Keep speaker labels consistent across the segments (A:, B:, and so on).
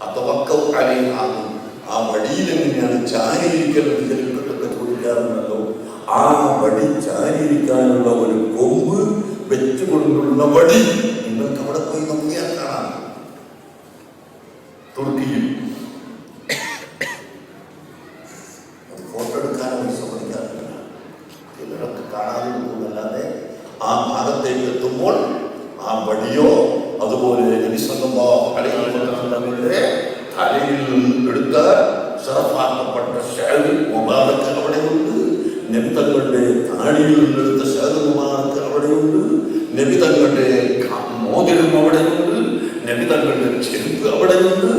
A: അതവക്കൽ അലൈഹാ, ആ വടിയിൽ എങ്ങനെയാണ് ചാരിയിരിക്കലൊക്കെ ചോദിക്കാറുണ്ടല്ലോ. ആ വടി ചാരിയിരിക്കാനുള്ള ഒരു കൊമ്പ് വെച്ചുകൊണ്ടുള്ള വടി നിങ്ങൾക്ക് അവിടെ പോയി നോക്കിയാൽ കാണാം. തുർക്കിയിൽ ഫോട്ടോ എടുക്കാനൊന്നും സമ്മതിക്കാറില്ല. ചിലരൊക്കെ കാണാതെ പോകുന്നല്ലാതെ ആ ഭാഗത്തേക്ക് എത്തുമ്പോൾ ആ വടിയോ അതുപോലെ നബി സല്ലല്ലാഹു അലൈഹി വസല്ലമയുടെ തലയിൽ എടുത്ത ശറഫാക്കപ്പെട്ട ഷഅദ് മുബാറക് അവിടെയുണ്ട്. നബി തങ്ങളുടെ താടിയിൽ നിന്നെടുത്ത ഷഅദ് മുബാറക് അവിടെയുണ്ട്. നബി തങ്ങളുടെ മോതിരം അവിടെയുണ്ട്. നബി തങ്ങളുടെ ചെരുപ്പ് അവിടെയുണ്ട്.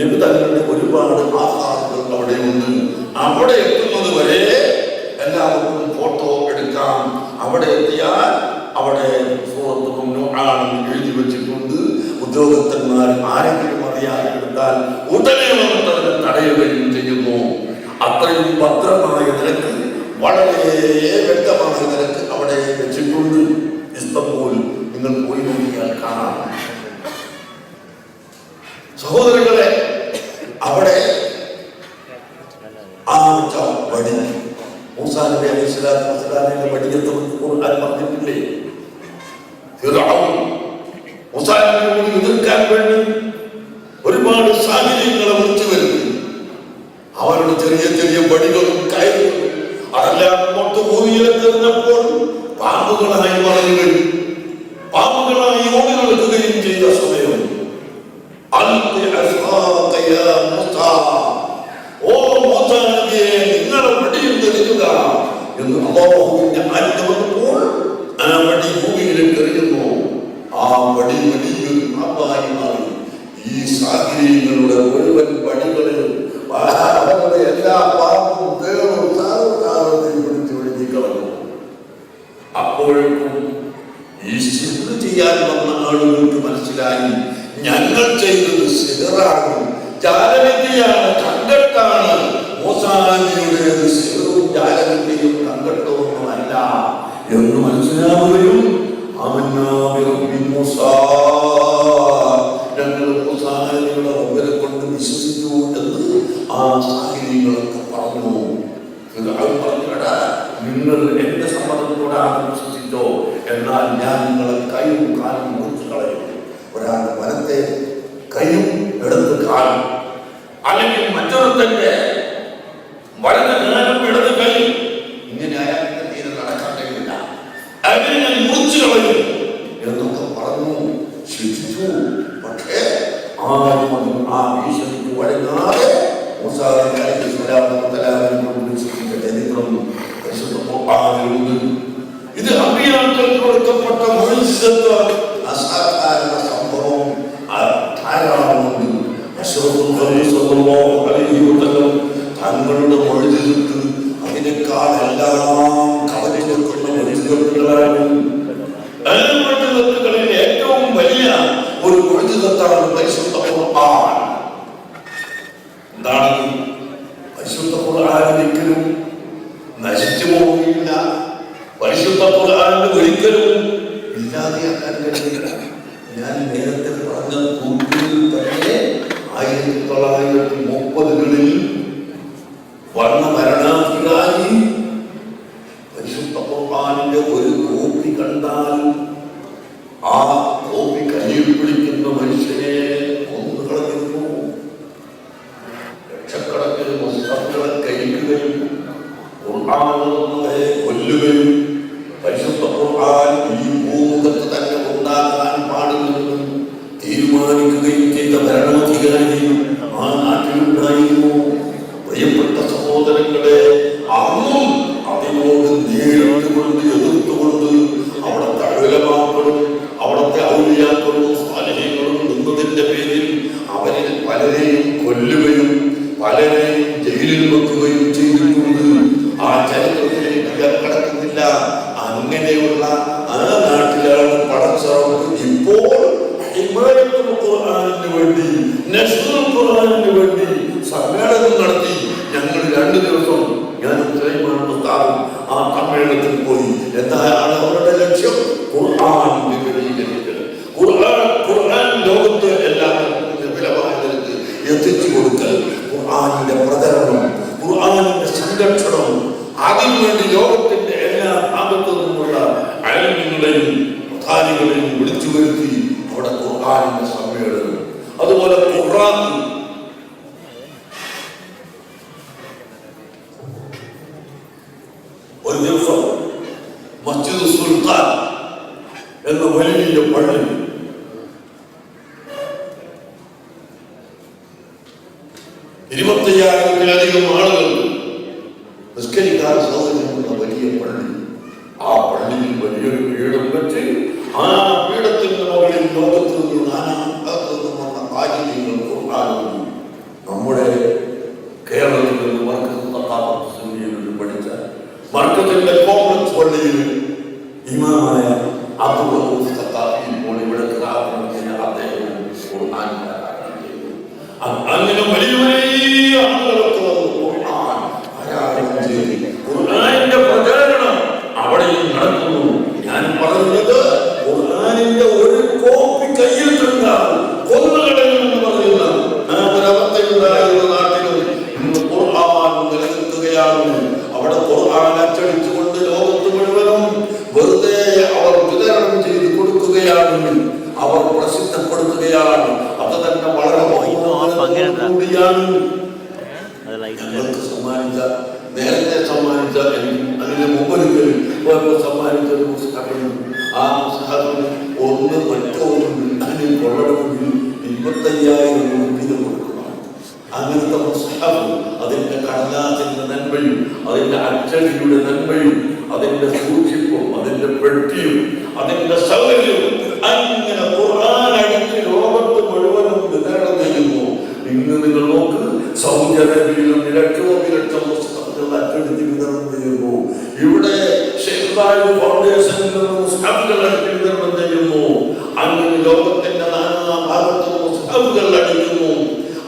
A: നബി തങ്ങളുടെ ഒരുപാട് ആഹാരങ്ങൾ അവിടെയുണ്ട്. അവിടെ എത്തുന്നത് വരെ എല്ലാവർക്കും ഫോട്ടോ എടുക്കാം. അവിടെ എത്തിയാൽ അവിടെ സൂറത്തുൽ നൂഹാണെന്ന് എഴുതി വെച്ചിട്ടുണ്ട്. ഉദ്യോഗസ്ഥന്മാർ ആരെങ്കിലും അറിയാതെ എടുത്താൽ ഉടനെ വന്നിട്ട് അതിനെ തടയുകയും ചെയ്യുന്നു. അത്രയും ഭദ്രമായ നിലക്ക്, വളരെ വ്യക്തമായ നിലക്ക് അവിടെ വെച്ചിട്ടുണ്ട്. ഇസ്തംബൂൾ നിങ്ങൾ പോയി നോക്കിയാൽ കാണാം. സഹോദരങ്ങളെ, അവിടെ ആ വടി മൂസാ നബി അലൈഹി സ്വലാത്തു വസ്സലാമിന്റെ വടിയെന്ന് ഖുർആൻ പറഞ്ഞിട്ടില്ലേ? ഫിർഔൻ മൂസാ നബിയോട് എതിർക്കാൻ വേണ്ടി ഒരുപാട് സാഹചര്യങ്ങളെ വിളിച്ചു വരുന്നു. അവരുടെ ചെറിയ ചെറിയ വടികളും കയറും അതെല്ലാം മൊത്ത ഭൂമിയിലേക്ക് എറിഞ്ഞപ്പോൾ പാമ്പുകളായി വളരുകയും പാമ്പുകളായി ഓടിനടക്കുകയും ചെയ്ത സമയം നിങ്ങളെ വടിയിൽ എറിയുക എന്ന് അല്ലാഹുവിന്റെ ആജ്ഞ വന്നപ്പോൾ ആ വടി ഭൂമിയിലേക്ക് എറിയുന്നു. ആ വടി വലിയൊരു പാമ്പായി മാറി. ഈ സാഹചര്യങ്ങളുടെ മുഴുവൻ വടികളിൽ അവരുടെ എല്ലാ പാമ്പും പിടിച്ച് ഒഴുകി കളഞ്ഞു. അപ്പോഴേക്കും ഈ സിഹ്ർ ചെയ്യാൻ വന്ന ആളുകൾക്ക് മനസ്സിലായി, ഞങ്ങൾ ചെയ്തത് സിഹ്റാണ്, ജാലവിദ്യയാണ്, കണ്ടെട്ടാണ്. മൂസാ നബിയുടേത് സിഹ്റും ജാലവിദ്യയും കണ്ടെട്ടൊന്നുമല്ല എന്ന് മനസ്സിലാവുകയും ഞങ്ങൾ മൂസാ നബിയുടെ റബ്ബിനെ കൊണ്ട് വിശ്വസിച്ചു എന്ന് ആ സാഹചര്യങ്ങളൊക്കെ പറഞ്ഞു. നിങ്ങൾ എന്റെ സമ്മതത്തോടാണ് വിശ്വസിച്ചോ, എന്നാൽ ഞാൻ നിങ്ങളെ കൈയും കാലും മുറിച്ചു കളയും. ഒരാളുടെ വലത്തെ കൈയും ഇടത്ത് കാലും, അല്ലെങ്കിൽ മറ്റൊരുത്തന്റെ വലത് കാലും ഇടത് കൈ, ഇങ്ങനെ അയാൾക്ക് തീരെ നടക്കാൻ കഴിയില്ല, അതിനെ ഞാൻ മുറിച്ചു കളയും എന്നൊക്കെ പറഞ്ഞു ശിക്ഷിച്ചു. പക്ഷേ ആരും ആ ഭീഷണിക്ക് വഴങ്ങാതെ മൂസാ നബി അലൈഹി സ്വലാത്തു വസ്സലാമിനെ കൊണ്ട് വിശ്വസിച്ച ചരിത്രം പരിശുദ്ധ ഖുർആനിലുണ്ട്. ഇത് അമ്പിയാക്കൾക്ക് കൊടുക്കപ്പെട്ട മുഅ്ജിസത്ത്, അസാധാരണ സംഭവം ധാരാളമുണ്ട്. തങ്ങളുടെ മുഅ്ജിസത്ത് അതിനേക്കാൾ എല്ലാം കവചം വെക്കുന്ന മുഅ്ജിസത്തുകളാണ്. മുഅ്ജിസത്തുകളിൽ ഏറ്റവും വലിയ ഒരു മുഅ്ജിസത്താണ് പരിശുദ്ധ ഖുർആൻ. എന്താണ് പരിശുദ്ധ ഖുർആൻ? ഒരിക്കലും നശിച്ചു പോവുകയില്ല. പരിശുദ്ധ ഖുർആനിന് ഒരിക്കലും ഇല്ലാതെയാക്കാൻ കഴിയില്ല. ഞാൻ നേരത്തെ പറഞ്ഞ തുർക്കിയിൽ തന്നെ 1930കളിൽ വന്ന ഭരണാധികാരി പരിശുദ്ധ ഖുർആനിന്റെ ഒരു കോപ്പി കണ്ടാൽ ആ കോപ്പി കയ്യിൽ പിടിക്കുന്ന മനുഷ്യനെ കൊന്നു കളഞ്ഞിരുന്നു. ലക്ഷക്കണക്കിന് മുസ്ലിംകളെ കഴിക്കുകയും ഖുർആനെ കൊല്ലുകയും പരിശുദ്ധ ഖുർആൻ ഈ ഭൂമുഖത്ത് തന്നെ ഉണ്ടാകാൻ പാടില്ലെന്ന് തീരുമാനിക്കുകയും ചെയ്ത ഭരണാധികാരി ആ നാട്ടിലുണ്ടായിരുന്നു. പ്രിയപ്പെട്ട സഹോദരങ്ങളെ, അന്നും അതിനോട് നേരിട്ടുകൊണ്ട് എതിർത്തുകൊണ്ട് അവിടുത്തെ ഉലമാക്കളും അവിടുത്തെ ഔലിയാക്കളും സാലിഹീങ്ങളും നിന്നതിന്റെ പേരിൽ അവരിൽ പലരെയും കൊല്ലുകയും പലരെയും ജയിലിൽ വെക്കുകയും ചെയ്തിട്ടുണ്ട്. ആ ചരിത്രത്തിലേക്ക് ഞാൻ കടക്കുന്നില്ല. അങ്ങനെയുള്ള ആ നാട്ടിലാണ് പടച്ചറപ്പ് ഇപ്പോൾ ഹിമായത്തുൽ ഖുർആനിന് വേണ്ടി, നശ്റുൽ ഖുർആനിന് വേണ്ടി സമ്മേളനം നടത്തി. ഞങ്ങൾ 2 ദിവസം ഞാനും സുലൈമാൻ ഉസ്താദും ആ സമ്മേളനത്തിൽ പോയി. എന്താണ് അവരുടെ ലക്ഷ്യം? ഖുർആൻ വിപുലീകരിക്കൽ. ഖുർആൻ ലോകത്ത് എല്ലാവർക്കും ലഭ്യമായതിലേക്ക് എത്തിച്ചു കൊടുക്കൽ, ഖുർആനിന്റെ പ്രചരണം, ഖുർആനിന്റെ സംരക്ഷണം, അതിനുവേണ്ടി ലോകത്തിന്റെ എല്ലാ ഭാഗത്തു നിന്നുള്ള അയൽങ്ങളെയും പ്രധാനികളെയും വിളിച്ചു വരുത്തി അവിടെ ഖുർആനിന്റെ സമ്മേളനം. അതുപോലെ ഖുർആൻ ഒരു ദിവസം മസ്ജിദ് സുൽത്താൻ എന്ന വലിയ പള്ളി 25,000-ലധികം ആളുകൾ നിസ്കരിക്കാൻ സൗകര്യമുള്ള വലിയ പള്ളി. ആ പള്ളിയിൽ വലിയൊരു പീഠം വെച്ച് ആ പീഠത്തിന്റെ മുകളിൽ ലോകത്തിൽ നിന്ന് നാനാഭാഗത്തു നിന്നും വന്ന കാര്യങ്ങൾ ഖുർആനും നമ്മുടെ കേരളത്തിൽ നിന്ന് പഠിച്ച മർക്കത്തിന്റെ കോംപ്ലക്സ് പള്ളിയിൽ ഇമാമായ അബ്ദുൽ ഇപ്പോൾ ഇവിടെ അദ്ദേഹം അങ്ങനെ വലിയ വലിയ ആളുകളൊക്കെ ഖുർആനിന്റെ പ്രചാരണം അവിടെയും നടക്കുന്നു. ഞാൻ പറഞ്ഞത് ഖുർആനിന്റെ ഒരു കോപ്പി കയ്യിൽ കണ്ടാൽ കൊന്നുകളയുമെന്ന് പറയുന്ന ഒരവസ്ഥയുണ്ടായിരുന്ന നാട്ടിലും ഇന്ന് ഖുർആൻ നിലനിൽക്കുകയാണ്. അവിടെ ഖുർആൻ അച്ചടിച്ചുകൊണ്ട് ലോകത്ത് മുഴുവനും വെറുതെ അവർ വിതരണം ചെയ്ത് കൊടുക്കുകയാണ്, അവർ പ്രസിദ്ധപ്പെടുത്തുകയാണ്. അത് തന്നെ വളരെ കൂടിയാണ്. സമ്മാനിച്ച നേരത്തെ സമ്മാനിച്ച അതിന്റെ മുമ്പൊരിക്കൽ സമ്മാനിച്ച ഒരു പുസ്തകം, ആ പുസ്തകം ഒന്ന് ഒറ്റൊന്നുണ്ട് അതിന് കൊള്ളണമെങ്കിൽ 25,000 രൂപ കൊടുക്കണം. അങ്ങനത്തെ പുസ്തകം അതിന്റെ കടലാസിന്റെ നന്മയും അതിന്റെ അച്ചടിയുടെ നന്മയും അതിന്റെ സൂക്ഷിപ്പും അതിന്റെ പെട്ടിയും അതിന്റെ സൗകര്യവും അങ്ങനെ ഖുർആൻ അടിച്ച് ലോകത്ത് മുഴുവനും വിതരണം ചെയ്യുന്നു. ഇന്ന് നിങ്ങൾ നോക്ക്, സൗദി അറേബ്യയിലും ലക്ഷോപലക്ഷം പുസ്തകങ്ങൾ അച്ചടിച്ച് വിതരണം ചെയ്യുന്നു. ഇവിടെ ഫൗണ്ടേഷനിൽ നിന്ന് പുസ്തകങ്ങൾ അടിച്ച് വിതരണം ചെയ്യുന്നു. അങ്ങനെ ലോകത്തിന്റെ നാനാ ഭാഗത്തും പുസ്തകങ്ങൾ അടിക്കുന്നു.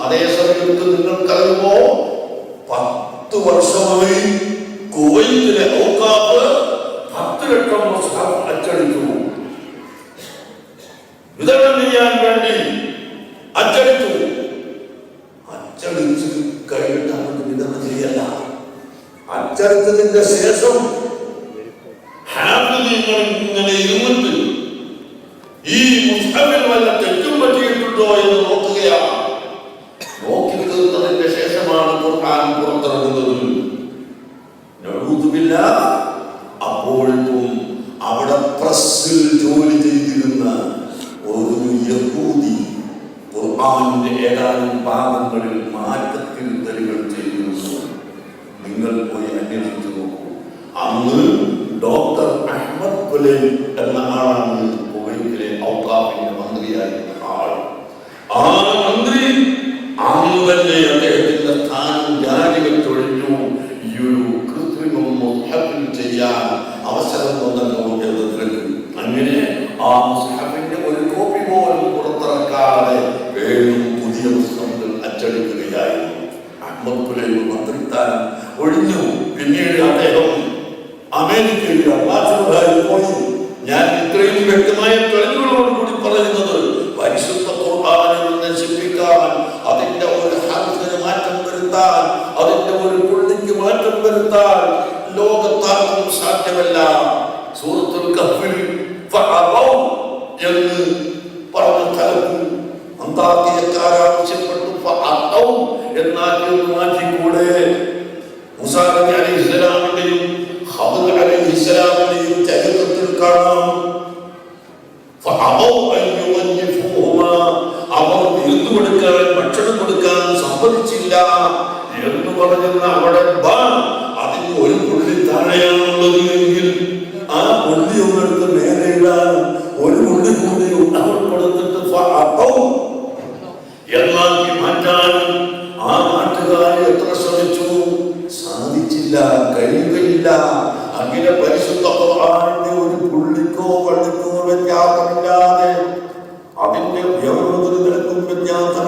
A: അതേ സമയത്ത് നിങ്ങൾക്കറിയുമോ, 10 വർഷമായി കുവൈറ്റിലെ ഔഖാഫ് 10 ലക്ഷം പുസ്തകം അച്ചടിച്ചു വിതരണം ചെയ്യാൻ വേണ്ടി അച്ചടിച്ചു. അച്ചടിച്ച് കഴിഞ്ഞിട്ട് അവർക്ക് വിതരണം ചെയ്യല്ല, അച്ചടിച്ചതിന്റെ ശേഷം ഇങ്ങനെ ഇരുന്നിട്ട് ഈ മുസ്തഫിൽ വല്ല തെറ്റും പറ്റിയിട്ടുണ്ടോ എന്ന് നോക്കുകയാണ്. നോക്കി തീർത്തതിന്റെ ശേഷമാണ് ഖുർആൻ പുറത്തിറങ്ങുന്നത്. അപ്പോഴേക്കും അവിടെ പ്രസ്സിൽ ജോലി ചെയ്തിരുന്ന ഒരു യഹൂദി ഖുർആനിന്റെ ഏതാനും ഭാഗങ്ങളിൽ മാറ്റത്തിരുത്തലുകൾ ചെയ്തിരുന്നു. നിങ്ങൾ പോയി അന്വേഷിച്ചു നോക്കൂ. അന്ന് ഡോക്ടർ അഹ്മദ് കുലൈൻ എന്ന ആളാണ് കുവൈറ്റിലെ ഔഖാഫിന്റെ മന്ത്രിയായിരുന്ന ആൾ. ആ മന്ത്രി അന്ന് തന്നെ അദ്ദേഹത്തിന്റെ സ്ഥാനം രാജിവെച്ചൊഴിഞ്ഞു. ഈ ഒരു കൃത്രിമം മുസ്ഹഫിൽ ചെയ്യാൻ അവസരം വന്നല്ലോ എന്ന് നിലക്ക്. അങ്ങനെ ആ മുസ്ഹഫിന്റെ ഒരു കോപ്പി പോലും പുറത്തിറക്കാതെ വീണ്ടും പുതിയ പുസ്തകങ്ങൾ അച്ചടിക്കുകയായിരുന്നു. അഹ്മദ് കുലൈൻ മന്ത്രിസ്ഥാനം ഒഴിഞ്ഞു. പിന്നീട് അദ്ദേഹം അമേരിക്കയിൽ പോയി. ഞാൻ ഇത്രയും വ്യക്തമായ തെളിവുകളോടുകൂടി പറയുന്നത്, പരിശുദ്ധ ഖുർആനിൽ നശിപ്പിക്കാൻ, അതിന്റെ ഒരു ഹർഫിന് മാറ്റം വരുത്താൻ, അതിന്റെ ഒരു പുള്ളിക്ക് മാറ്റം വരുത്താൻ ലോകത്താർക്കും സാധ്യമല്ല. സൂറത്തുൽ കഹ്ഫിൽ ഫഅബൗ എന്ന് പറഞ്ഞ സ്ഥലത്ത് അന്താർക്കിയക്കാരാവശ്യപ്പെട്ടു ഫഅബൗ എന്നാക്കി മാറ്റിക്കൂടെ? മൂസാ നബി അലൈഹിസ്സലാമിന്റെയും ഖദർ അലൈഹിസ്സലാമിന്റെയും ചരിത്രത്തിൽ കാണാം, അവർ വിരുന്ന് കൊടുക്കാൻ, ഭക്ഷണം കൊടുക്കാൻ സമ്മതിച്ചില്ല എന്ന് പറഞ്ഞെന്ന് അവിടെ അതിന് ഒരു പുള്ളി താഴെയാണുള്ളത് എങ്കിൽ ആ പുള്ളി ഒന്നെടുത്ത് നേരെ ഇടാൻ ഒരു പുള്ളി കൂടി അവർ കൊടുത്തിട്ട് എന്നാക്കി മാറ്റാൻ ആ നാട്ടുകാരെ എത്ര ശ്രമിച്ചു, സാധിച്ചില്ല, കഴിയുകയില്ല. അങ്ങനെ പരിശുദ്ധ ഖുർആനിന്റെ ഒരു പുള്ളിക്കോ വള്ളിക്കോ വ്യത്യാസമില്ലാതെ, അതിന്റെ നിലക്കും വ്യത്യാസം